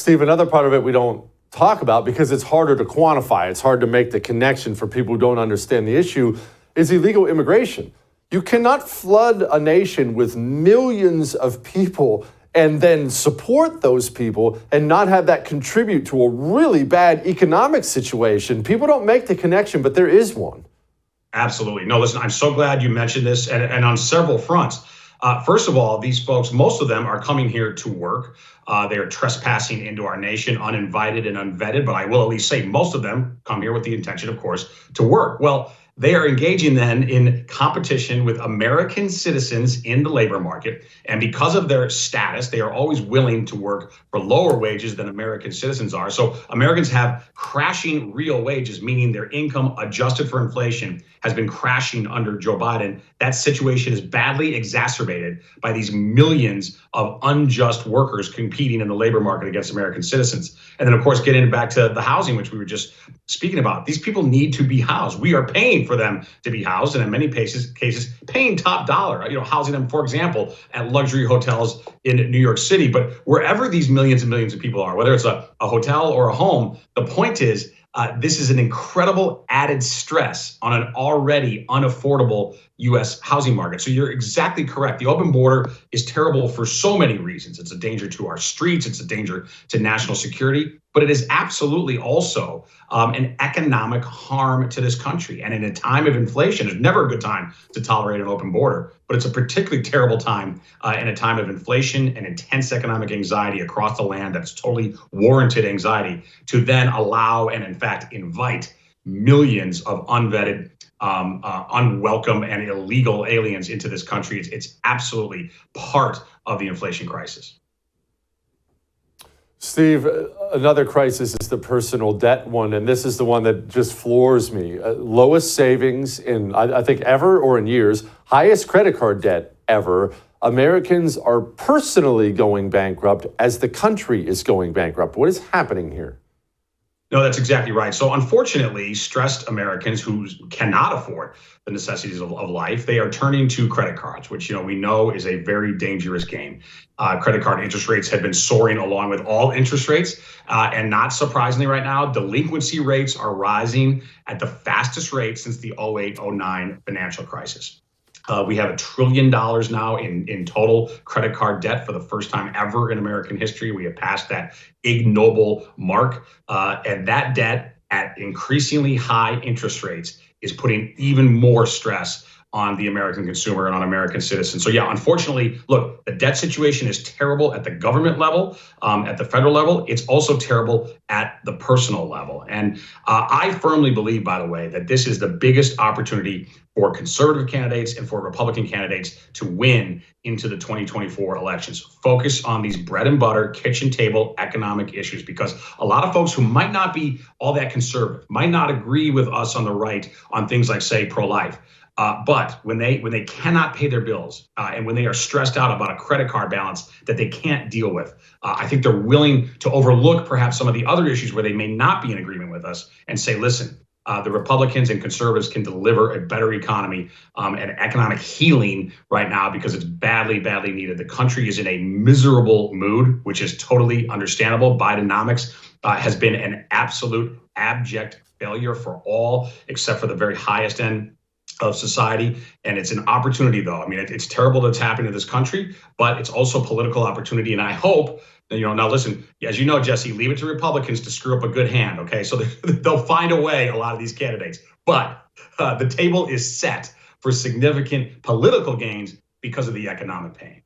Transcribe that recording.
Steve, another part of it we don't talk about because it's harder to quantify, it's hard to make the connection for people who don't understand the issue, is illegal immigration. You cannot flood a nation with millions of people and then support those people and not have that contribute to a really bad economic situation. People don't make the connection, but there is one. Absolutely. No, listen, I'm so glad you mentioned this, and on several fronts. First of all, these folks, most of them are coming here to work. They are trespassing into our nation uninvited and unvetted, but I will at least say most of them come here with the intention, of course, to work. Well, they are engaging then in competition with American citizens in the labor market. And because of their status, they are always willing to work for lower wages than American citizens are. So Americans have crashing real wages, meaning their income adjusted for inflation has been crashing under Joe Biden. That situation is badly exacerbated by these millions of unjust workers competing in the labor market against American citizens. And then, of course, getting back to the housing, which we were just speaking about. These people need to be housed. We are paying for them to be housed, and in many cases paying top dollar, housing them, for example, at luxury hotels in New York City. But wherever these millions and millions of people are, whether it's a hotel or a home, the point is this is an incredible added stress on an already unaffordable U.S. housing market. So you're exactly correct. The open border is terrible for so many reasons. It's a danger to our streets. It's a danger to national security. But it is absolutely also an economic harm to this country. And in a time of inflation, it's never a good time to tolerate an open border. But it's a particularly terrible time in a time of inflation and intense economic anxiety across the land. That's totally warranted anxiety to then allow and, in fact, invite millions of unvetted, unwelcome and illegal aliens into this country. It's absolutely part of the inflation crisis. Steve, another crisis is the personal debt one, and this is the one that just floors me. Lowest savings in, I think, ever or in years, highest credit card debt ever. Americans are personally going bankrupt as the country is going bankrupt. What is happening here? No, that's exactly right. So unfortunately, stressed Americans who cannot afford the necessities of life, they are turning to credit cards, which we know is a very dangerous game. Credit card interest rates have been soaring along with all interest rates. And not surprisingly right now, delinquency rates are rising at the fastest rate since the 08-09 financial crisis. We have $1 trillion now in total credit card debt for the first time ever in American history. We have passed that ignoble mark. And that debt at increasingly high interest rates is putting even more stress on the American consumer and on American citizens. So yeah, unfortunately, look, the debt situation is terrible at the government level, at the federal level. It's also terrible at the personal level. And I firmly believe, by the way, that this is the biggest opportunity for conservative candidates and for Republican candidates to win into the 2024 elections. Focus on these bread and butter, kitchen table economic issues, because a lot of folks who might not be all that conservative, might not agree with us on the right on things like, say, pro-life. But when they cannot pay their bills and when they are stressed out about a credit card balance that they can't deal with, I think they're willing to overlook perhaps some of the other issues where they may not be in agreement with us and say, listen, the Republicans and conservatives can deliver a better economy and economic healing right now because it's badly, badly needed. The country is in a miserable mood, which is totally understandable. Bidenomics has been an absolute abject failure for all except for the very highest end of society. And it's an opportunity, though. I mean, it's terrible that's happening to this country, but it's also political opportunity. And I hope that, now listen, as you know, Jesse, leave it to Republicans to screw up a good hand. OK, so they'll find a way, a lot of these candidates. But the table is set for significant political gains because of the economic pain.